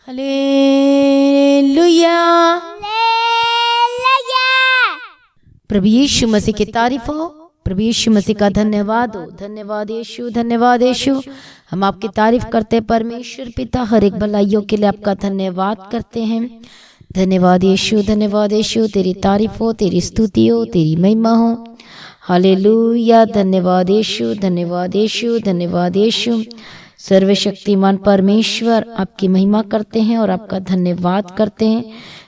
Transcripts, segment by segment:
Hallelujah. प्रभु यीशु मसीह की तारीफ हो, प्रभु यीशु मसीह का धन्यवाद हो। धन्यवाद यीशु, धन्यवाद यीशु। हम आपकी तारीफ करते हैं परमेश्वर पिता, हर एक भलाइयों के लिए आपका धन्यवाद करते हैं। धन्यवाद यीशु, धन्यवाद यीशु। तेरी तारीफ हो, तेरी स्तुति हो, तेरी महिमा हो। हालेलुया। धन्यवाद यीशु, धन्यवाद यीशु, धन्यवाद यीशु। सर्वशक्तिमान परमेश्वर आपकी महिमा करते हैं और आपका धन्यवाद करते हैं।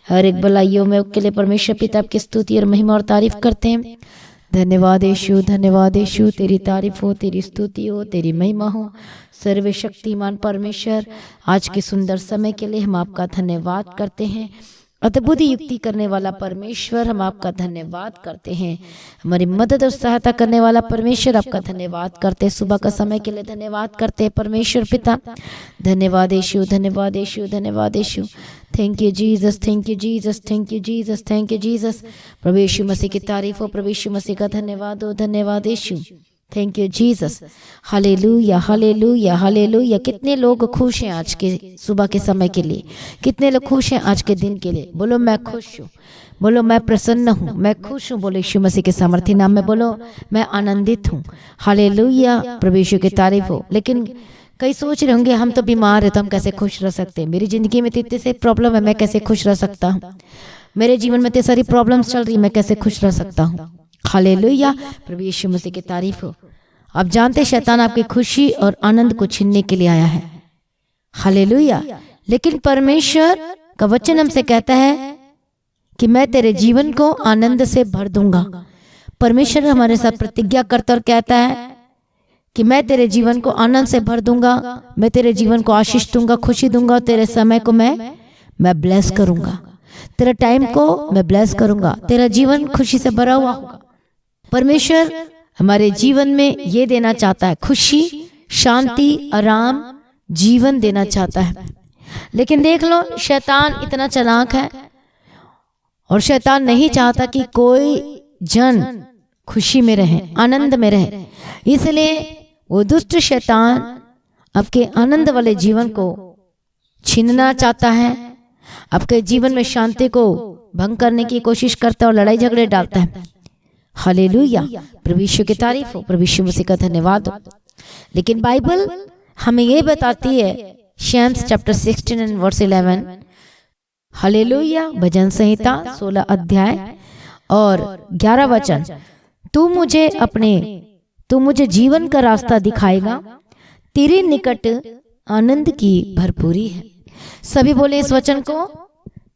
हर एक भलाइयों में के लिए परमेश्वर पिता आपकी स्तुति और महिमा और तारीफ करते हैं। धन्यवाद यीशु, धन्यवाद यीशु। तेरी तारीफ हो, तेरी स्तुति हो, तेरी महिमा हो। सर्वशक्तिमान परमेश्वर आज के सुंदर समय के लिए हम आपका धन्यवाद करते हैं। अद्भुत युक्ति करने वाला परमेश्वर हम आपका धन्यवाद करते हैं। हमारी मदद और सहायता करने वाला परमेश्वर आपका धन्यवाद करते हैं। सुबह का समय के लिए धन्यवाद करते हैं परमेश्वर पिता। धन्यवाद यीशु, धन्यवाद यीशु, धन्यवाद यीशु। Thank you Jesus, thank you Jesus, thank you Jesus, thank you Jesus. प्रभु यीशु मसीह की तारीफ हो, प्रभु यीशु मसीह का धन्यवाद हो। धन्यवाद यीशु, thank you Jesus. Hallelujah, hallelujah, hallelujah. कितने लोग खुश हैं आज के सुबह के समय के लिए? कितने लोग खुश हैं आज के दिन के लिए? बोलो मैं खुश हूँ, बोलो मैं प्रसन्न हूँ, मैं खुश हूँ। बोलो यीशु मसीह के सामर्थ्य नाम में बोलो मैं आनंदित हूँ। हालेलुया, प्रभु यीशु की तारीफ हो। लेकिन कई सोच रहे होंगे हम तो बीमार है तो हम कैसे खुश रह सकते हैं? मेरी जिंदगी में तो इतने से प्रॉब्लम है, मैं कैसे खुश रह सकता हूँ? मेरे जीवन में इतनी सारी प्रॉब्लम्स चल रही, मैं कैसे खुश रह सकता हूँ? हालेलुया, प्रभु यीशु मसीह की तारीफ हो। आप जानते शैतान आपकी खुशी और आनंद को छीनने के लिए आया है। हालेलुया। लेकिन परमेश्वर का वचन हमसे कहता है कि मैं तेरे जीवन को आनंद से भर दूंगा। परमेश्वर हमारे साथ प्रतिज्ञा करता और कहता है कि मैं तेरे जीवन को आनंद से भर दूंगा, मैं तेरे जीवन को आशीष दूंगा, खुशी दूंगा। तेरे समय को मैं ब्लेस करूंगा, तेरे टाइम को मैं ब्लेस करूंगा, तेरा जीवन खुशी से भरा हुआ होगा। परमेश्वर हमारे जीवन में ये देना चाहता है, खुशी, शांति, आराम, जीवन देना चाहता है। लेकिन देख लो शैतान इतना चालाक है और शैतान नहीं चाहता कि कोई जन खुशी में रहे, आनंद में रहे। इसलिए वो दुष्ट शैतान आपके आनंद वाले जीवन को छीनना चाहता है, आपके जीवन में शांति को भंग करने की कोशिश करता है और लड़ाई झगड़े डालता है। हालेलुया, प्रभु यीशु की तारीफ हो, प्रभु यीशु मसीह का धन्यवाद हो। लेकिन बाइबल हमें ये बताती है, psalms chapter 16 and verse 11, hallelujah, भजन संहिता 16 अध्याय और 11 वचन। तू मुझे जीवन का रास्ता दिखाएगा, तेरे निकट आनंद की भरपूरी है। सभी बोले इस वचन को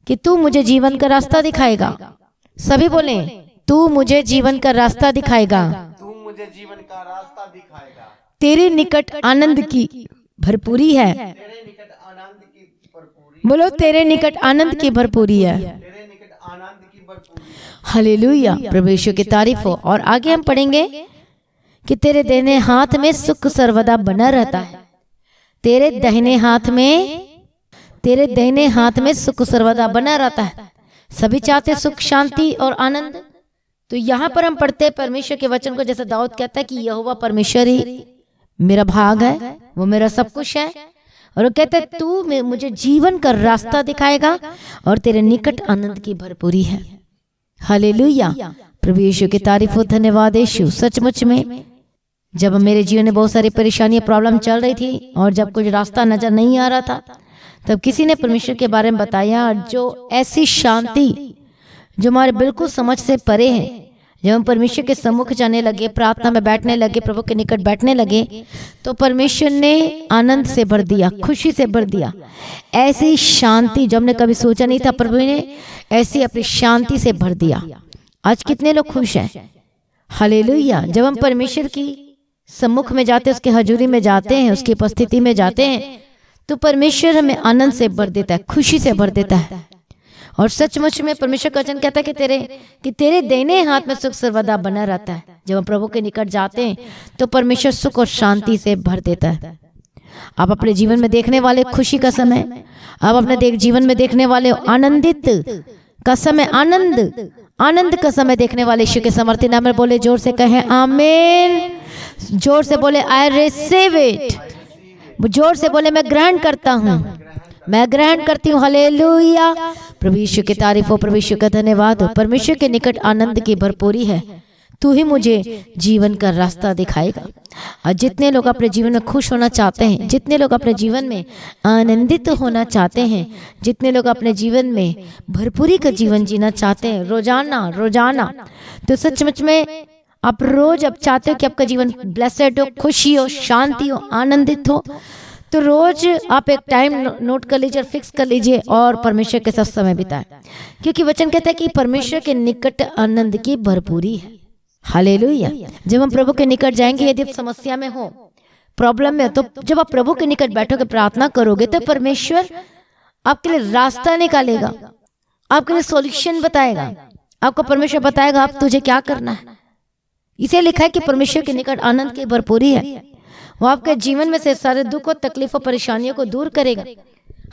कि तू मुझे जीवन का रास्ता दिखाएगा। सभी बोले तू मुझे जीवन का रास्ता दिखाएगा, तू मुझे जीवन का रास्ता दिखाएगा। तेरे निकट आनंद की भरपूरी है। तेरे निकट आनंद की भरपूरी। बोलो तेरे निकट आनंद की भरपूरी है। तेरे निकट आनंद की भरपूरी। हालेलुया, प्रभु यीशु की तारीफ हो। और आगे हम पढ़ेंगे कि तेरे दाहिने हाथ में सुख सर्वदा बना रहता है। तेरे दाहिने हाथ में सुख सर्वदा बना रहता है। सभी चाहते सुख, शांति और आनंद। तो यहाँ पर हम पढ़ते हैं परमेश्वर के वचन को, जैसे दाऊद कहता है कि यहोवा परमेश्वर ही मेरा भाग है, वो मेरा सब कुछ है। और वो कहता है तू मुझे जीवन का रास्ता दिखाएगा और तेरे निकट आनंद की भरपूरी है। हालेलुया, प्रभु यीशु की तारीफ हो। धन्यवाद यीशु। सचमुच में जब मेरे जीवन में बहुत सारी परेशानियां, प्रॉब्लम चल रही थी और जब कुछ रास्ता नजर नहीं आ रहा था, तब किसी ने परमेश्वर के बारे में बताया, और जो ऐसी शांति जो हमारे बिल्कुल समझ से परे है, जब हम परमेश्वर के सम्मुख जाने लगे, प्रार्थना में बैठने लगे, प्रभु के निकट बैठने लगे, तो परमेश्वर ने आनंद से भर दिया, खुशी से भर दिया। ऐसी शांति जो हमने कभी सोचा नहीं था, प्रभु ने ऐसी अपनी शांति से भर दिया। आज कितने लोग खुश हैं? हालेलुया। जब हम परमेश्वर की सम्मुख में जाते हैं, उसके हजूरी में जाते हैं, उसकी उपस्थिति में जाते हैं, तो परमेश्वर हमें आनंद से भर देता है, खुशी से भर देता है। और सचमुच में परमेश्वर का वचन कहता है कि तेरे दाहिने हाथ में सुख सर्वदा बना रहता है। जब हम प्रभु के निकट जाते हैं तो परमेश्वर सुख और शांति से भर देता है। आप अपने जीवन में देखने वाले खुशी का समय, आप अपने जीवन में देखने वाले आनंदित का समय, आनंद का समय देखने वाले यीशु के समर्थी नाम में बोले जोर से कहें आमीन। जोर से बोले आई रिसीव इट। जोर से बोले मैं ग्रहण करता हूँ। मैं ग्रहण करती हूँ। हालेलुया। प्रभु यीशु की तारीफ हो, प्रभु यीशु का धन्यवाद हो। परमेश्वर के निकट आनंद की भरपूरी है। तू ही मुझे जीवन का रास्ता दिखाएगा। और जितने लोग अपने जीवन में खुश होना चाहते हैं, जितने लोग अपने जीवन में आनंदित होना चाहते हैं, जितने लोग अपने जीवन में भरपूरी का जीवन जीना चाहते हैं, रोजाना रोजाना, तो सचमुच में आप रोज अब चाहते हो कि आपका जीवन ब्लेसेड हो, खुशी हो, शांति हो, आनंदित हो, तो रोज आप एक टाइम नोट कर लीजिए, फिक्स कर लीजिए और परमेश्वर के साथ समय बिताएं। क्योंकि वचन कहता है कि परमेश्वर के निकट आनंद की भरपूरी है। हालेलुया। जब हम प्रभु के निकट जाएंगे, यदि आप समस्या में हो, प्रॉब्लम में, तो जब आप प्रभु के निकट बैठोगे, प्रार्थना करोगे, तो परमेश्वर आपके लिए रास्ता निकालेगा, आपके लिए सॉल्यूशन बताएगा। आपको परमेश्वर बताएगा आप तुझे क्या करना है। इसे लिखा है कि परमेश्वर के निकट आनंद की भरपूरी है। वो आपके जीवन में से सारे दुख और तकलीफों परेशानियों को दूर करेगा,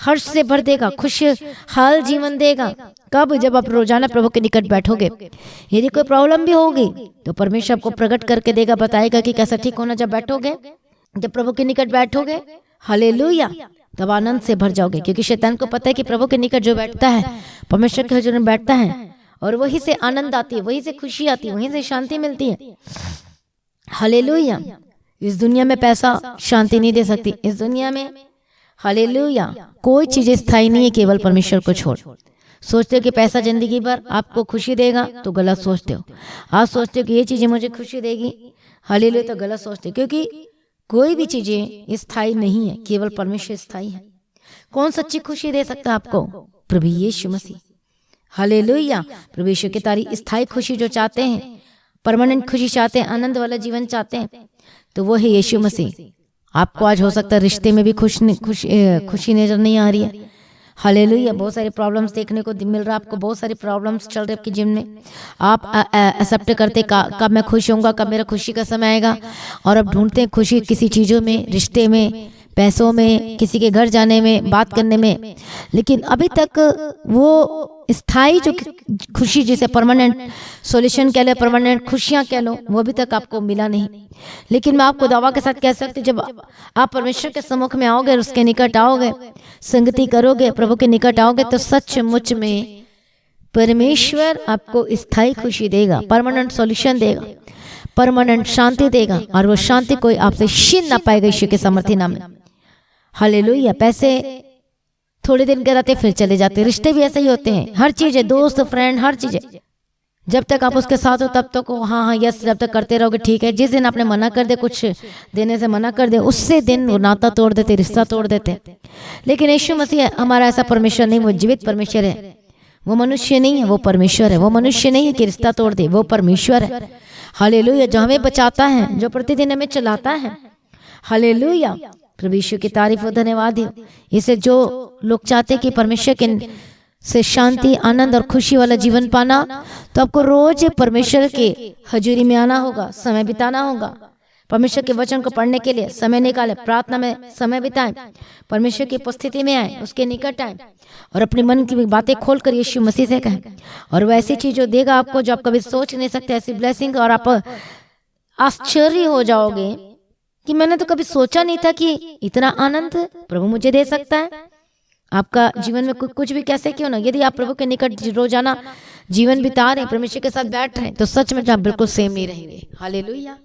हर्ष से भर देगा, खुशहाल जीवन देगा। कब? जब आप रोजाना प्रभु के निकट बैठोगे। यदि कोई प्रॉब्लम भी होगी तो परमेश्वर आपको प्रकट करके देगा, बताएगा कि कैसा ठीक होना। जब बैठोगे, जब प्रभु के निकट बैठोगे, हालेलुया, तब आनंद से भर जाओगे। क्योंकि शैतान को पता है कि प्रभु के निकट जो बैठता है, परमेश्वर के हुजूर में बैठता है, और वहीं से आनंद आती है, वहीं से खुशी आती है, वहीं से शांति मिलती है। हालेलुया। इस दुनिया में पैसा शांति नहीं दे सकती। इस दुनिया में हालेलुया कोई चीज स्थायी नहीं है, केवल परमेश्वर को छोड़। सोचते हो कि पैसा जिंदगी भर आपको खुशी देगा, तो गलत सोचते हो। आप सोचते हो कि ये चीजें मुझे खुशी देगी, हालेलुया, तो गलत सोचते हो। क्योंकि कोई भी चीजें स्थायी नहीं है, केवल परमेश्वर स्थायी है। कौन सच्ची खुशी दे सकता है आपको? प्रभु यीशु मसीह। हालेलुया। प्रभु यीशु की तारीफ। स्थायी खुशी जो चाहते हैं, परमानेंट खुशी चाहते हैं, आनंद वाला जीवन चाहते हैं, तो वो है यीशु मसीह। आपको आज हो सकता है रिश्ते में भी खुशी नजर नहीं आ रही है। हालेलुया। बहुत सारी प्रॉब्लम्स देखने को मिल रहा है आपको, बहुत सारी प्रॉब्लम्स चल रही है आपके जीवन में। आप एक्सेप्ट करते कब मैं खुश होऊंगा, कब मेरा खुशी का समय आएगा, और अब ढूंढते हैं खुशी किसी चीज़ों में, रिश्ते में, पैसों में, किसी के घर जाने में, बात करने में। लेकिन अभी तक वो स्थायी जो खुशी, जिसे परमानेंट सॉल्यूशन कह लो, परमानेंट खुशियां कह लो, वो अभी तक आपको मिला नहीं। लेकिन मैं आपको दावा के साथ कह सकती, जब आप परमेश्वर के सम्मुख में आओगे, उसके निकट आओगे, संगति करोगे, प्रभु के निकट आओगे, तो सचमुच में परमेश्वर आपको स्थायी खुशी देगा, परमानेंट सॉल्यूशन देगा, परमानेंट शांति देगा। और वो शांति कोई आपसे छीन ना पाएगा यीशु के सामर्थ्य नाम में। हालेलुया। पैसे थोड़े दिन के रहते फिर चले जाते, रिश्ते भी ऐसे ही होते हैं। हर चीज है, दोस्त, फ्रेंड, हर चीज है। जब तक आप उसके साथ हो तब तक तो हाँ हाँ यस, जब तक करते रहोगे ठीक है। जिस दिन आपने मना कर दे, कुछ देने से मना कर दे, उससे दिन वो नाता तोड़ देते, रिश्ता तोड़ देते। लेकिन यीशु मसीह हमारा ऐसा परमेश्वर नहीं, वो जीवित परमेश्वर है। वो मनुष्य नहीं है, वो परमेश्वर है। वो मनुष्य नहीं है कि रिश्ता तोड़ दे, वो परमेश्वर है। हालेलुया। जो हमें बचाता है, जो प्रतिदिन हमें चलाता है। हालेलुया। प्रभु यीशु की तारीफ और धन्यवाद हो। इसे जो लोग चाहते कि परमेश्वर के से शांति, आनंद और खुशी वाला जीवन पाना, तो आपको रोज परमेश्वर के हजूरी में आना होगा, समय बिताना होगा। परमेश्वर के वचन को पढ़ने के लिए समय निकालें, प्रार्थना में समय बिताएं, परमेश्वर की उपस्थिति में आए, उसके निकट आए, और अपने मन की बातें खोलकर यीशु मसीह से कहें। और वो ऐसी चीज जो देगा आपको, जो आप कभी सोच नहीं सकते, ऐसी ब्लेसिंग। और आप आश्चर्य हो जाओगे कि मैंने तो कभी सोचा नहीं था कि इतना आनंद प्रभु मुझे दे सकता है। आपका जीवन में कुछ भी कैसे क्यों ना, यदि आप प्रभु के निकट रोजाना जीवन बिता रहे हैं, परमेश्वर के साथ बैठ रहे हैं, तो सच में आप बिल्कुल सेम नहीं रहेंगे। हालेलुया।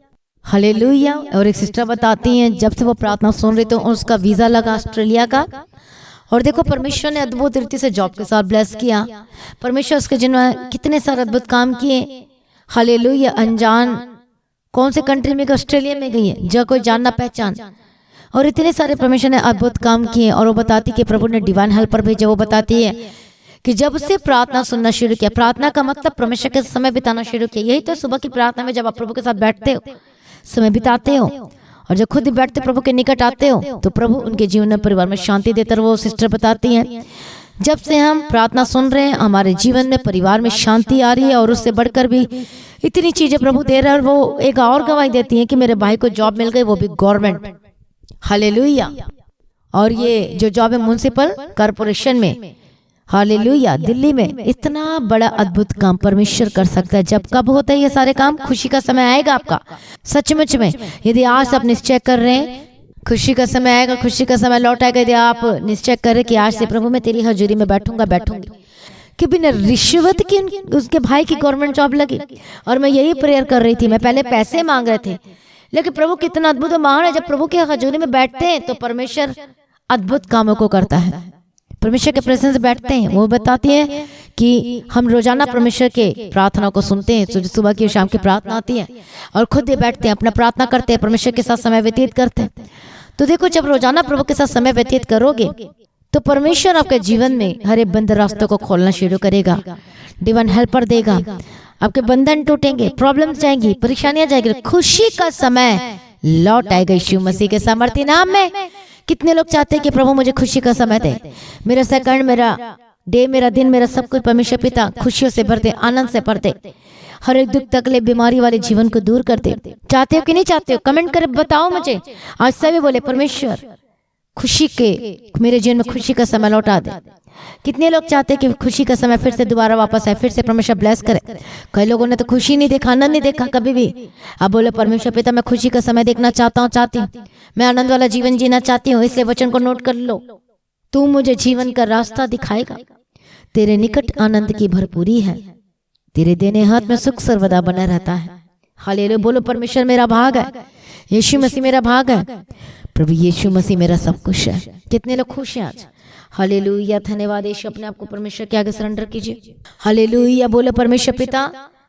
हालेलुया। और एक सिस्टर बताती हैं, जब से वो प्रार्थना सुन रही तो उसका वीजा लगा ऑस्ट्रेलिया का। और देखो परमेश्वर ने अद्भुत रीति से जॉब के साथ ब्लेस किया। परमेश्वर उसके जीवन में कितने सारे अद्भुत काम किए। हालेलुया। अनजान कौन से कंट्री में, ऑस्ट्रेलिया में गई है, जो कोई जानना पहचान, और इतने सारे परमेश्वर ने अद्भुत काम किए। और वो बताती कि प्रभु ने डिवाइन हेल्पर भेजे। वो बताती है कि जब से प्रार्थना सुनना शुरू किया, प्रार्थना का मतलब परमेश्वर के समय बिताना शुरू किया। यही तो सुबह की प्रार्थना में जब आप प्रभु के साथ बैठते हो, समय बिताते हो, और जब खुद ही बैठते प्रभु के निकट आते हो, तो प्रभु उनके जीवन में, परिवार में शांति देता है। वो सिस्टर बताती हैं, जब से हम प्रार्थना सुन रहे हैं, हमारे जीवन में, परिवार में शांति आ रही है। और उससे बढ़कर भी इतनी चीजें प्रभु दे रहे हैं। और वो एक और गवाही देती हैं कि मेरे भाई को जॉब मिल गई, वो भी गवर्नमेंट। हालेलुया। और ये जो जॉब है म्युनिसिपल कॉर्पोरेशन में, हालेलुया, दिल्ली में। इतना बड़ा अद्भुत काम परमेश्वर कर सकता है। जब कब होता है ये सारे काम? खुशी का समय आएगा आपका। सचमुच में यदि आज आप निश्चय कर रहे हैं खुशी का समय आएगा, खुशी का समय लौट आएगा यदि आप निश्चय करें कि आज से प्रभु मैं तेरी हजूरी में बैठूंगी कि बिना रिश्वत की उसके भाई की गवर्नमेंट जॉब लगी। और मैं यही प्रेयर कर रही थी, मैं पहले पैसे मांग रहे थे, लेकिन प्रभु कितना अद्भुत और महान है। जब प्रभु की हजूरी में बैठते हैं तो परमेश्वर अद्भुत कामों को करता है। परमेश्वर के प्रेजेंस बैठते हैं, वो बताती है कि हम रोजाना परमेश्वर के प्रार्थना को सुनते हैं। सुबह की शाम की प्रार्थना आती है और खुद ही बैठते हैं, अपना प्रार्थना करते हैं, परमेश्वर के साथ समय व्यतीत करते हैं। तो देखो, जब रोजाना प्रभु के साथ समय व्यतीत करोगे तो परमेश्वर आपके जीवन में हर एक बंद रास्तों को खोलना शुरू करेगा, डिवाइन हेल्पर देगा, आपके बंधन टूटेंगे, प्रॉब्लम्स जाएंगी, परेशानियां जाएंगी, खुशी का समय लौट आएगा यीशु मसीह के सामर्थ्य नाम में। कितने लोग चाहते हैं कि प्रभु मुझे खुशी का समय दे, मेरा सेकंड, मेरा डे, मेरा दिन, मेरा सब कुछ परमेश्वर पिता खुशियों से भर दे, आनंद से भर दे, हर एक दुख तकलीफ बीमारी वाले जीवन को दूर कर दे। चाहते हो कि नहीं चाहते हो? कमेंट कर बताओ मुझे। आज सभी बोले परमेश्वर खुशी के मेरे जीवन में खुशी का समय लौटा दे। कितने लोग चाहते हैं कि खुशी का समय फिर से दोबारा वापस आए, फिर से परमेश्वर ब्लेस करे। कई लोगों ने तो खुशी नहीं देखा, आनंद नहीं देखा कभी भी। अब बोले परमेश्वर पिता मैं खुशी का समय देखना चाहता हूँ, चाहती हूँ, मैं आनंद वाला जीवन जीना चाहती हूँ। इसलिए वचन को नोट कर लो, तू मुझे जीवन का रास्ता दिखाएगा, तेरे निकट आनंद की भरपूरी है, तेरे देने हाथ में सुख सर्वदा बना रहता है। हालेलुया, बोलो परमेश्वर मेरा भाग है, यीशु मसीह मेरा भाग है, प्रभु यीशु मसीह मेरा सब कुछ है। कितने लोग खुश हैं आज? हालेलुया, धन्यवाद यीशु। अपने आप को परमेश्वर के आगे सरेंडर कीजिए। हालेलुया, बोलो परमेश्वर पिता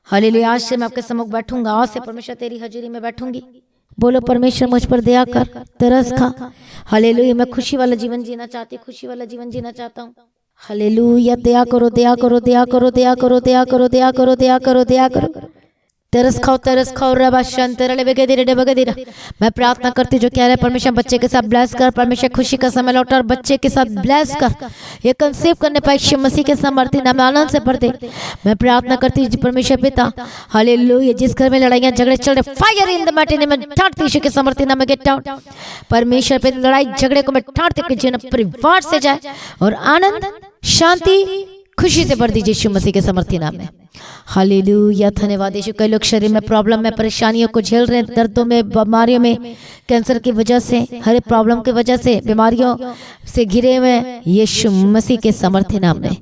हालेलुया, आज से मैं आपके सम्मुख बैठूंगा, आज से परमेश्वर तेरी हजूरी में बैठूंगी। बोलो परमेश्वर मुझ पर दया कर, तरस खा। हालेलुया, मैं खुशी वाला जीवन जीना चाहती हूँ, खुशी वाला जीवन जीना चाहता हूँ। हालेलुया, दया करो, दया करो, दया करो, दया करो, दया करो, दया करो, दया करो, दया करो। तरस खाओ रबा शंतर बगेदिरा। मैं प्रार्थना करती जो कह रहे परमेश्वर बच्चे के साथ ब्लेस कर, परमेश्वर खुशी का समय लौटा और बच्चे के साथ ब्लेस कर, ये कंसीव करने पाए यीशु मसीह के सामर्थ्य नाम में आनंद से भर दे। मैं प्रार्थना करती हूँ परमेश्वर पिता हालेलुया, जिस घर में लड़ाइयाँ झगड़े चल रहे fire in the mighty name ठाड़ती यीशु के सामर्थ्य नाम में गेट आउट। परमेश्वर पे लड़ाई झगड़े को मैं ठाड़ती कि जीवन परिवार से जाए और आनंद शांति खुशी से भर दीजिए यीशु मसीह के सामर्थ्य नाम में। हालेलुया, धन्यवाद यीशु। कई लोग शरीर में प्रॉब्लम में परेशानियों को झेल रहे हैं, दर्दों में, बीमारियों में, कैंसर की वजह से, हर प्रॉब्लम की वजह से बीमारियों से घिरे हुए यीशु मसीह के सामर्थ्य नाम में।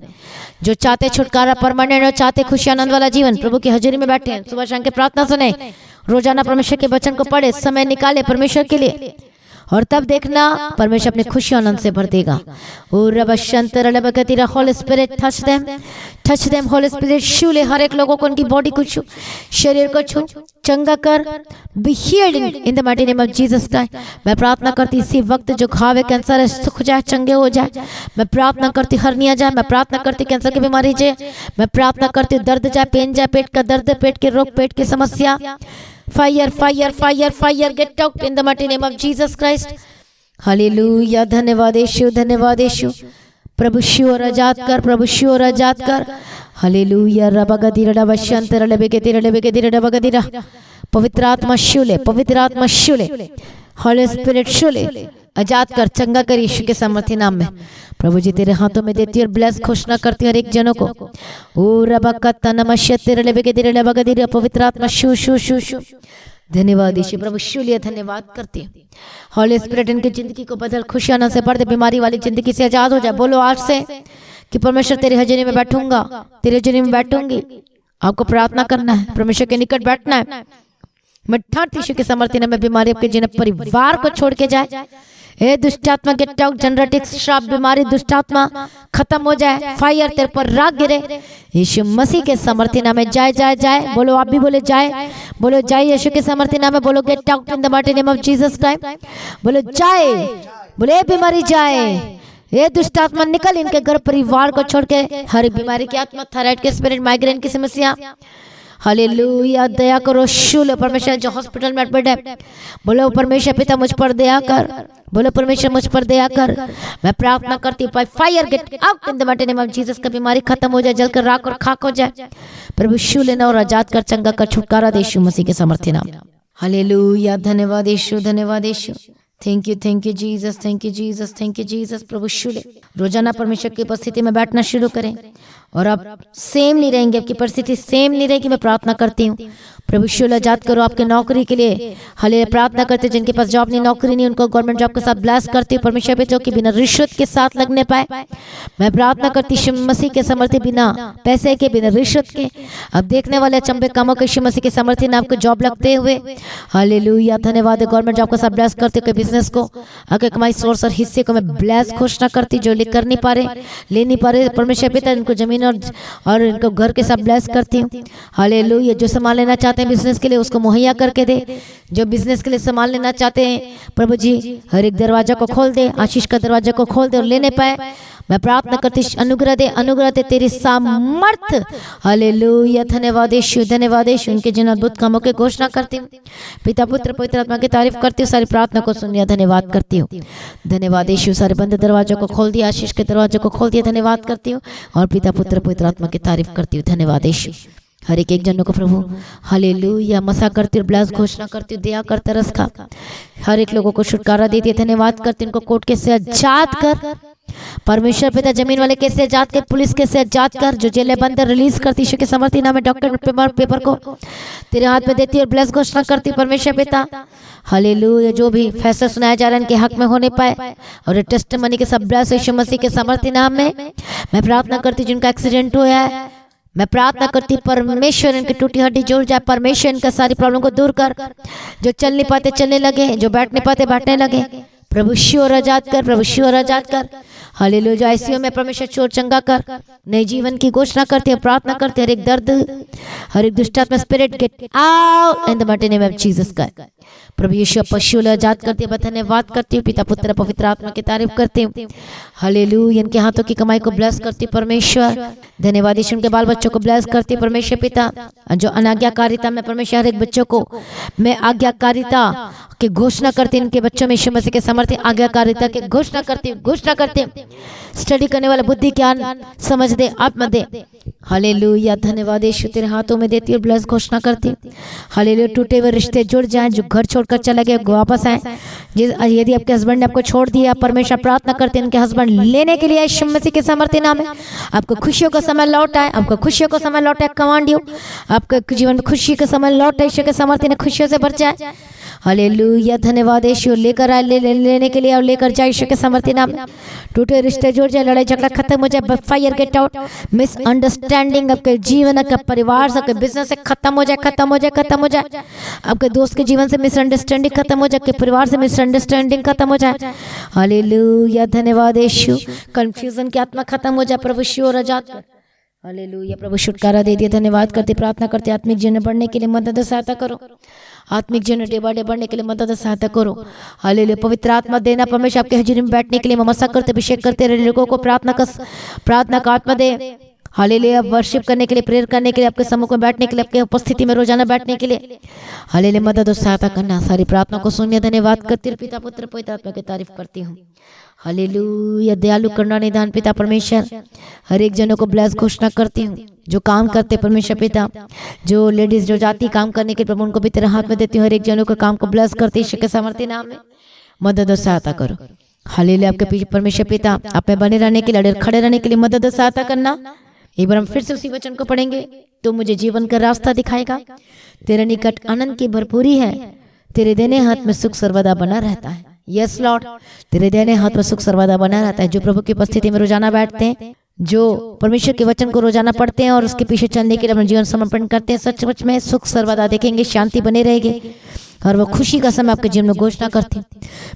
जो चाहते छुटकारा परमानेंट और चाहते खुशी आनंद वाला जीवन, प्रभु की हजूरी में बैठे, सुबह शाम की प्रार्थना सुने, रोजाना परमेश्वर के वचन को पढ़े, समय निकाले परमेश्वर के लिए, और तब देखना परमेश्वर अपने खुशी आनंद से भर देगा। ओ रब शंतर रब गतिरा, holy spirit touch them holy spirit, छू ले हर एक लोगों को, उनकी बॉडी को छू, शरीर को छू, चंगा कर, be healed in the mighty name of Jesus Christ. मैं प्रार्थना करती इसी वक्त जो घाव है, कैंसर है, सुख जाए, चंगे हो जाए। मैं प्रार्थना करती हर्निया जाए, मैं प्रार्थना करती कैंसर की बीमारी जाए, मैं प्रार्थना करती दर्द जाए, पेन जाए, पेट का दर्द, पेट के रोग, पेट की समस्या, fire fire fire fire gate out in the mighty name of Jesus Christ. Hallelujah, धन्यवाद यीशु, धन्यवाद यीशु। प्रभु श्योर आजाद कर, प्रभु श्योर आजाद कर। हालेलुया, रबगदिरा रबशंतर रबगदिरा रबगदिरा रबगदिरा। पवित्र आत्मा शूले, पवित्र आत्मा शूले, होली स्पिरिट शूले, आजाद कर, चंगा कर यीशु के सामर्थ्य नाम में। प्रभु जी तेरे हाथों में देती और ब्लेस घोषणा करती हर एक जनों को। ओ रबकत्ता नमश्यते रबगदिरा रबगदिरा, पवित्र आत्मा शू शू शू शू। धन्यवाद यीशु, प्रभु शूलिया धन्यवाद करती हूँ। होली स्पिरिट इनकी जिंदगी को बदल, खुशी आनंद से भर दे, बीमारी वाली जिंदगी से आजाद हो जाए। बोलो आज से कि परमेश्वर तेरी हजूरी में बैठूंगा, तेरी हजूरी में बैठूंगी। आपको प्रार्थना करना है, परमेश्वर के निकट बैठना है। मैं ठाड़ती यीशु के सामर्थ्य नाम में बीमारी आपके जीवन परिवार को छोड़ के जाए। ए दुष्ट आत्मा गेट आउट, जेनरेटिक श्राप, बीमारी, दुष्ट आत्मा खत्म हो जाए, फायर तेरे पर राग गिरे यीशु मसीह के सामर्थ्य नाम में। जाए जाए जाए, बोलो आप भी बोले जाए, बोलो जाए यीशु के सामर्थ्य नाम में। बोलो gate out in the mighty name of Jesus Christ. बोलो जाए, बोले बीमारी जाए, ये दुष्ट आत्मा निकल इनके घर परिवार को छोड़ के। हर बीमारी की आत्मा, थायराइड के स्पिरिट, माइग्रेन की समस्या, हालेलुया, दया करो शूल। परमेश्वर जो हॉस्पिटल में एडमिट है, बोलो परमेश्वर पिता मुझ पर दया कर, बोलो परमेश्वर मुझ पर दया कर। मैं प्रार्थना करती हूँ fire gate out in the mighty name of Jesus. का बीमारी खत्म हो जाए, जलकर राख और खाक हो जाए। प्रभु शूल लेना और आजाद कर, चंगा कर, छुटकारा दे यीशु मसीह के सामर्थ्य नाम। हालेलुया, धन्यवाद यीशु, धन्यवाद यीशु। Thank you Jesus, thank you Jesus, thank you Jesus. प्रभु शूले रोजाना परमेश्वर की उपस्थिति में बैठना शुरू करें और आप सेम नहीं रहेंगे, आपकी परिस्थिति सेम नहीं रहेगी। मैं प्रार्थना करती हूँ प्रभु यीशु आजाद करो आपके नौकरी के लिए। हालेलुया। प्रार्थना करते जिनके पास जॉब नहीं, नौकरी नहीं, उनको गवर्नमेंट जॉब के साथ ब्लेस करती हूँ परमेश्वर पे, जो कि बिना रिश्वत के साथ लगने पाए। मैं प्रार्थना करती यीशु मसीह के समर्थी, बिना पैसे के, बिना रिश्वत के, अब देखने वाले अचंभे कामों के यीशु मसीह के समर्थी नाम को जॉब लगते हुए। हालेलुया। धन्यवाद है। गवर्नमेंट जॉब के साथ ब्लेस करते हुए बिजनेस को, आगे कमाई सोर्स और हिस्से को मैं ब्लेस घोषणा करती, जो कर नहीं पा रहे, ले नहीं पा रहे परमेश्वर पिता, इनको जमीन और इनको घर के साथ ब्लेस करती हूँ। हालेलुया। जो सामान लेना चाहते हैं बिजनेस के लिए उसको मुहैया करके दे, जो बिजनेस के लिए सामान लेना चाहते हैं प्रभु जी हर एक दरवाजा को खोल दे, आशीष का दरवाजा को खोल दे और लेने पाए। मैं प्रार्थना करती अनुग्रह दे तेरी सामर्थ। हालेलुया। धन्यवाद यीशु, धन्यवाद यीशु। उनके जिन अद्भुत कामों की घोषणा करती हूँ। पिता पुत्र पवित्र आत्मा की तारीफ करती हूँ। सारी प्रार्थना को सुन लिया, धन्यवाद करती हूँ। धन्यवाद यीशु। सारे बंद दरवाजों को खोल दिया, आशीष के दरवाजों को खोल दिया, धन्यवाद करती हूँ। और पिता पुत्र पवित्र आत्मा की तारीफ करती हूँ। धन्यवाद यीशु। हर एक जनों को प्रभु हालेलुया मसा करती हूँ, ब्लेस घोषणा करती हूँ, दया कर, तरस खा, हर एक लोगों को छुटकारा देती है। धन्यवाद करती हूँ। उनको कोर्ट के से आजाद कर परमेश्वर पिता, जमीन वाले कैसे आजाद कर, पुलिस कैसे आजाद कर, जो जेल बंद रिलीज करती यीशु के समर्थी नाम में डॉक्टर पेपर को तेरे हाथ में देती है और ब्लेस घोषणा करती परमेश्वर पिता। हालेलुया। जो भी फैसला सुनाया जा रहा है इनके हक में होने पाए और टेस्टिमनी के सब ब्लेस यीशु मसीह के समर्थी नाम में। मैं प्रार्थना करती हूँ जिनका एक्सीडेंट हुआ है, मैं प्रार्थना करती परमेश्वर इनकी टूटी हड्डी जोड़ जाए, परमेश्वर इनका सारी प्रॉब्लम को दूर कर, जो चल नहीं पाते चलने लगे, जो बैठ नहीं पाते बैठने लगे, प्रभु श्योर आजाद कर, प्रभु श्योर आजाद कर। हालेलुया। जो आईसीयू में परमेश्वर चोर चंगा कर, नए जीवन की घोषणा करती है, प्रार्थना करती है। हर एक दर्द, हर एक दुष्टात्मा spirit get out in the mighty name of Jesus Christ. प्रभु यीशु पशु आजाद करती है। धन्यवाद करती हूँ पिता पुत्र पवित्र आत्मा की तारीफ करती हूँ। हालेलुया। इनके हाथों की कमाई को ब्लेस करती परमेश्वर। धन्यवाद यीशु। उनके बाल बच्चों को ब्लेस करती परमेश्वर पिता। जो अनाज्ञाकारिता में परमेश्वर हर एक बच्चों को मैं आज्ञाकारिता की घोषणा करती, इनके बच्चों में यीशु मसीह के समर्थी आज्ञाकारिता की घोषणा करती हूँ। स्टडी करने वाला बुद्धि ज्ञान समझ दे, आत्मा दे। हालेलुया। धन्यवाद यीशु। तेरे हाथों में देती हूँ, ब्लेस घोषणा करती हूँ। हालेलुया। टूटे हुए रिश्ते जुड़ जाएं, जो घर छोड़कर चला गया वापस आए। यदि आपके हस्बैंड ने आपको छोड़ दिया, परमेश्वर प्रार्थना करते हैं इनके हस्बैंड लेने के लिए यीशु मसीह के समर्थी नाम है। आपको खुशियों का समय लौट आए, आपको खुशियों का समय लौट आए। कमांड यू आपके जीवन में खुशी का समय लौट आए, यीशु के समर्थी ने खुशियों से भर जाए। हालेलुया। धन्यवाद यीशु। लेकर आए, लेने के लिए और लेकर जाए यीशु के समर्थी नाम में। टूटे रिश्ते जुड़ जाए, लड़ाई झगड़ा खत्म हो जाए, फायर गेट आउट, मिसअंडरस्टैंडिंग आपके जीवन, आपके परिवार से, आपके बिजनेस से खत्म हो जाए, खत्म हो जाए, खत्म हो जाए। आपके दोस्त के जीवन से मिसअंडरस्टैंडिंग खत्म हो जाए, आपके परिवार से मिसअंडरस्टैंडिंग खत्म हो जाए। हालेलुया। धन्यवाद यीशु। कंफ्यूजन की आत्मा खत्म हो जाए, प्रभु श्योर आजाद कर। हालेलुया। प्रभु छुटकारा दे दिया। धन्यवाद करते, प्रार्थना करते आत्मिक जीवन बढ़ने के लिए मदद सहायता करो, आत्मिक जीवन डे बाय डे बढ़ने के लिए मदद सहायता करो। हालेलुया। पवित्र आत्मा देना परमेश्वर आपके हजूरी में बैठने के लिए ममसा करते, अभिषेक करते रहे लोगों को प्रार्थना का आत्मा दे। हालेलुया। वर्शिप करने के लिए, प्रेयर करने के लिए, आपके सम्मुख में बैठने के लिए, आपके उपस्थिति में रोजाना बैठने के लिए हालेलुया मदद और सहायता करना। सारी प्रार्थना को सुनिए। धन्यवाद करती हूँ पिता पुत्र पवित्र आत्मा की तारीफ करती हूँ। हालेलुया। दयालु करना निदान पिता परमेश्वर हर एक जनों को ब्लेस घोषणा करती हूँ, जो काम करते परमेश्वर पिता, जो लेडीज जो जाती काम करने के प्रभु उनको भी तेरे हाथ में देती हूँ। हर एक जनों के काम को ब्लेस करती यीशु के समर्थी नाम में मदद और सहायता करो। हालेलुया। आपके पीछे परमेश्वर पिता आप में बने रहने के लिए, खड़े रहने के लिए मदद और सहायता करना। एक बार हम फिर से उसी वचन को पढ़ेंगे। तो मुझे जीवन का रास्ता दिखाएगा, तेरे निकट आनंद की भरपूरी है, तेरे देने हाथ में सुख सर्वदा बना रहता है। Yes Lord. तेरे देने हाथ में सुख सर्वदा बना रहता है। जो प्रभु की उपस्थिति में रोजाना बैठते हैं, जो परमेश्वर के वचन को रोजाना पढ़ते हैं और उसके पीछे चलने के लिए अपना जीवन समर्पण करते हैं, सचमुच में सुख सर्वदा देखेंगे, शांति बने रहेगी और वो खुशी का समय आपके जीवन में घोषणा करती हूँ।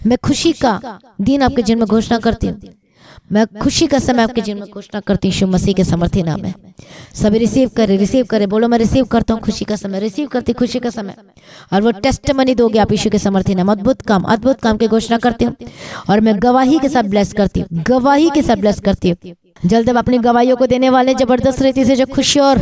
मैं खुशी का दिन आपके जीवन में घोषणा करती हूँ। मैं खुशी का समय आपके जीवन में घोषणा करती हूँ। यीशु मसीह के समर्थी नाम है। सभी रिसीव करे, बोलो मैं रिसीव करता हूँ खुशी का समय, रिसीव करती खुशी का समय। और वो टेस्टमनी दोगे आप यीशु के समर्थी नाम। अद्भुत काम की घोषणा करती हूँ और मैं गवाही के साथ ब्लेस करती हूँ, गवाही के साथ ब्लेस करती हूँ। जल्द अब अपनी गवाहियों को देने वाले जबरदस्त रीति से जो खुशी और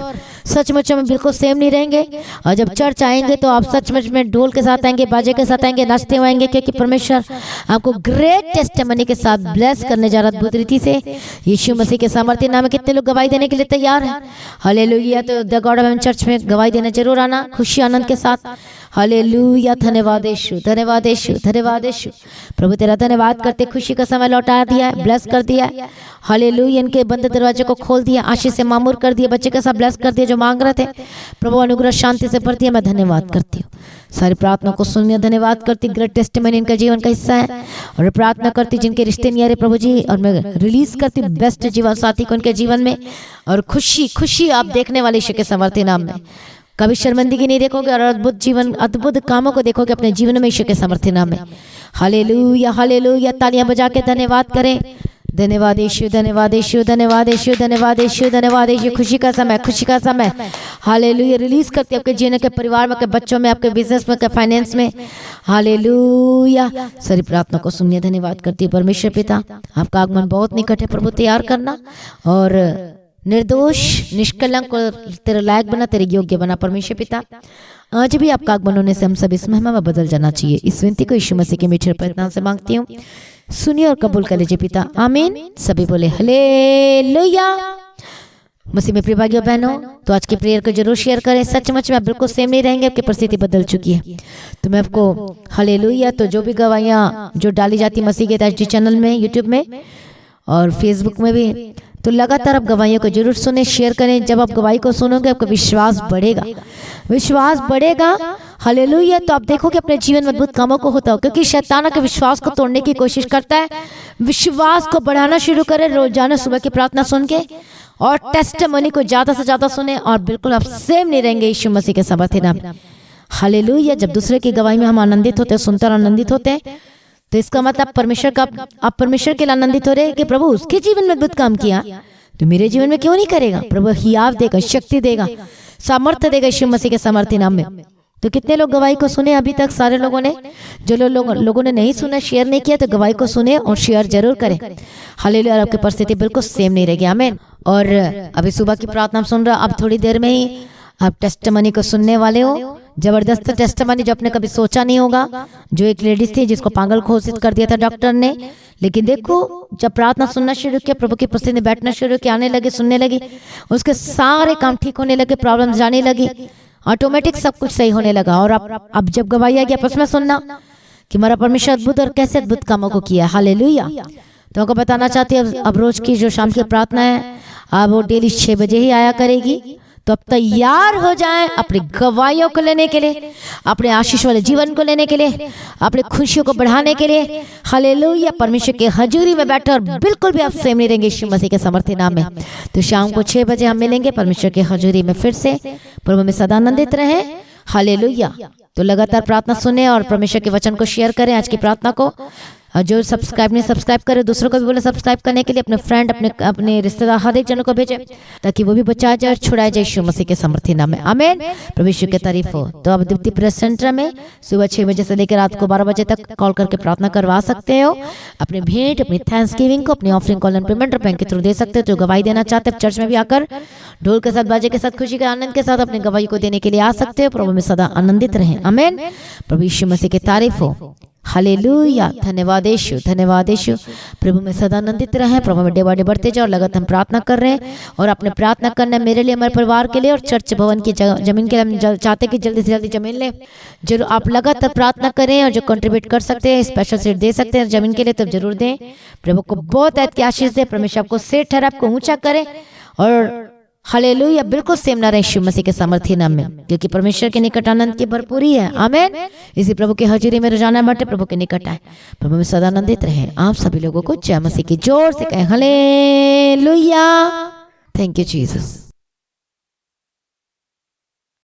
सचमुच में बिल्कुल सेम नहीं रहेंगे। और जब चर्च आएंगे तो आप सचमुच में ढोल के साथ आएंगे, बाजे के साथ आएंगे, नाचते हुए आएंगे, क्योंकि परमेश्वर आपको ग्रेट टेस्टिमनी के साथ ब्लेस करने जा रहा है अद्भुत रीति से। यीशु मसीह के सामर्थ्य नाम में कितने लोग गवाही देने के लिए तैयार हैं? हालेलुया। तो the God of haven church में गवाही देना जरूर आना, खुशी आनंद के साथ। हालेलुया, धन्यवाद यीशु, धन्यवाद यीशु, धन्यवाद यीशु। प्रभु तेरा धन्यवाद करते, खुशी का समय लौटा दिया है, ब्लेस कर दिया है। हालेलुया, इनके बंद दरवाजे को खोल दिया, आशीष से मामूर कर दिया, बच्चे के साथ ब्लेस कर दिया जो मांग रहे थे। प्रभु अनुग्रह शांति से भर दिया। मैं धन्यवाद करती हूँ, सारी प्रार्थना को सुनिए। धन्यवाद करती, ग्रेट टेस्टिमनी इनका जीवन का हिस्सा है। और प्रार्थना करती जिनके रिश्ते नहीं आ रहे प्रभु जी, और मैं रिलीज करती बेस्ट जीवन साथी को उनके जीवन में। और खुशी खुशी आप देखने वाले यीशु के समर्थी नाम में। कभी शर्मिंदगी नहीं देखोगे और अद्भुत जीवन, अद्भुत कामों को देखोगे अपने जीवन में यीशु के समर्थी नाम में। हालेलुया, हालेलुया, तालियां बजा के धन्यवाद करें। धन्यवाद यीशु, धन्यवाद यीशु, धन्यवाद यीशु, धन्यवाद यीशु, धन्यवाद यीशु। खुशी का समय, खुशी का समय। हालेलुया, रिलीज करते आपके जीवन के, परिवार में, आपके बच्चों में, आपके बिजनेस में, आपके फाइनेंस में। हालेलुया, सारी प्रार्थना को सुनिए। धन्यवाद करती है परमेश्वर पिता, आपका आगमन बहुत निकट है प्रभु। तैयार करना और निर्दोष निष्कलंक को तेरे लायक बना, तेरे योग्य बना परमेश्वर पिता। आज भी आपका आगमन होने से हम सब इस महिमा में बदल जाना चाहिए। इस विनती को यीशु मसीह के मीठे प्रयत्न से मांगती हूँ, सुनिए और कबूल कर लीजिए पिता, आमीन। सभी बोले हालेलुया। मसीह में प्रिय भाइयों बहनों, तो आज के प्रेयर को जरूर शेयर करें। सचमुच में आप बिल्कुल सेम नहीं रहेंगे, आपकी परिस्थिति बदल चुकी है। तो मैं आपको हालेलुया, तो जो भी गवाहियाँ जो डाली जाती मसीह के एचडी चैनल में, यूट्यूब में और फेसबुक में भी, तो लगातार आप गवाहियों को जरूर सुने, शेयर करें। जब आप गवाही को सुनोगे आपका विश्वास बढ़ेगा, विश्वास बढ़ेगा। हालेलुया, तो आप देखोगे अपने जीवन में अद्भुत कामों को होता हो, क्योंकि शैतान के विश्वास को तोड़ने की कोशिश करता है। विश्वास को बढ़ाना शुरू करें, रोजाना सुबह की प्रार्थना सुन के और टेस्टिमनी को ज्यादा से ज्यादा सुने, और बिल्कुल आप सेम नहीं रहेंगे यीशु मसीह के समर्थी नाम। हालेलुया, जब दूसरे की गवाही में हम आनंदित होते हैं, सुनकर आनंदित होते हैं, तो इसका मतलब परमेश्वर का, आप परमेश्वर के लिए आनंदित हो रहे हैं कि प्रभु उसके जीवन में अद्भुत काम किया, तो मेरे जीवन में क्यों नहीं करेगा। प्रभु हियाव देगा, शक्ति देगा, सामर्थ्य देगा यीशु मसीह के समर्थी नाम में। तो कितने लोग गवाही को सुने अभी तक? सारे लोगों ने, जो लोगों ने नहीं सुना, शेयर नहीं किया, तो गवाही को सुने और शेयर जरूर करें। हालेलुया, आपकी परिस्थिति बिल्कुल सेम नहीं रहेगी, आमीन। और अभी सुबह की प्रार्थना सुन रहा, अब थोड़ी देर में ही आप टेस्टिमनी को सुनने वाले हो। जबरदस्त टेस्टिमनी जो आपने कभी सोचा नहीं होगा। जो एक लेडीज थी जिसको पागल घोषित कर दिया था डॉक्टर ने, लेकिन देखो जब प्रार्थना सुनना शुरू किया, प्रभु की उपस्थिति में बैठना शुरू किया, आने लगे, सुनने लगी, उसके सारे काम ठीक होने लगे, प्रॉब्लम जाने लगी, ऑटोमेटिक सब कुछ सही होने लगा। और अब जब गवाही आ गया आपस में सुनना कि हमारा परमेश्वर अद्भुत और कैसे अद्भुत कामों को किया। हालेलुया, तो आपको बताना चाहती हूँ, अब रोज की जो शाम की प्रार्थना है, अब वो डेली 6 बजे ही आया करेगी। तो अब तैयार हो जाएं अपनी गवाहियों को लेने के लिए, अपने आशीष वाले जीवन को लेने के लिए, अपने खुशियों को बढ़ाने के लिए। हालेलुया, परमेश्वर के हजूरी में बैठे और बिल्कुल भी आप सेम नहीं रहेंगे यीशु मसीह के समर्थी नाम में। तो शाम को 6 बजे हम मिलेंगे परमेश्वर के हजूरी में फिर से। प्रभु में सदा आनंदित रहें। हालेलुया, तो लगातार प्रार्थना सुने और परमेश्वर के वचन को शेयर करें आज की प्रार्थना को। जो सब्सक्राइब नहीं, सब्सक्राइब करें, दूसरों को भी बोले सब्सक्राइब करने के लिए, अपने फ्रेंड, अपने रिश्तेदार, हर एक जनों को भेजें ताकि वो भी बचाया जाए और छुड़ाया जाए यीशु मसीह के समर्थी नाम में, आमीन। प्रभु यीशु की तारीफ हो। तो अब द्वितीय प्रेस सेंटर में सुबह 6 बजे से लेकर रात को 12 बजे तक कॉल करके प्रार्थना करवा सकते हो। अपने भेंट, अपनी थैंक्सगिविंग को, अपनी ऑफरिंग कॉल एंड पेमेंट और बैंक के थ्रू दे सकते हो। जो गवाही देना चाहते हैं चर्च में भी आकर ढोल के साथ, बाजे के साथ, खुशी के आनंद के साथ अपनी गवाही को देने के लिए आ सकते हो। प्रभु में सदा आनंदित रहें, आमीन। प्रभु यीशु मसीह की तारीफ हो। हालेलुया, धन्यवाद यीशु, धन्यवाद यीशु। प्रभु में सदा आनंदित रहें। प्रभु में डे बाय डे बढ़ते जाओ। लगातार हम प्रार्थना कर रहे हैं और अपने प्रार्थना करना मेरे लिए, हमारे परिवार के लिए और चर्च भवन की जमीन के लिए। हम चाहते कि जल्दी से जल्दी जमीन लें। जरूर आप लगातार प्रार्थना करें और जो कंट्रीब्यूट कर सकते हैं, स्पेशल सीट दे सकते हैं जमीन के लिए, तब जरूर दें। प्रभु को बहुत ऐत की आशीष दे। परमेश्वर आपको सेठ ठहरे, आपको ऊंचा करे और हालेलुया, बिल्कुल सेम ना रहे यीशु मसीह के समर्थी नाम में, क्योंकि परमेश्वर के निकट आनंद की भरपूरी है, आमीन। इसी प्रभु के हजूरी में रोजाना बैठे, प्रभु के निकट आए, प्रभु में सदा आनंदित रहे। आप सभी लोगों को जय मसीह की जोर से कहें हालेलुया। Thank you Jesus.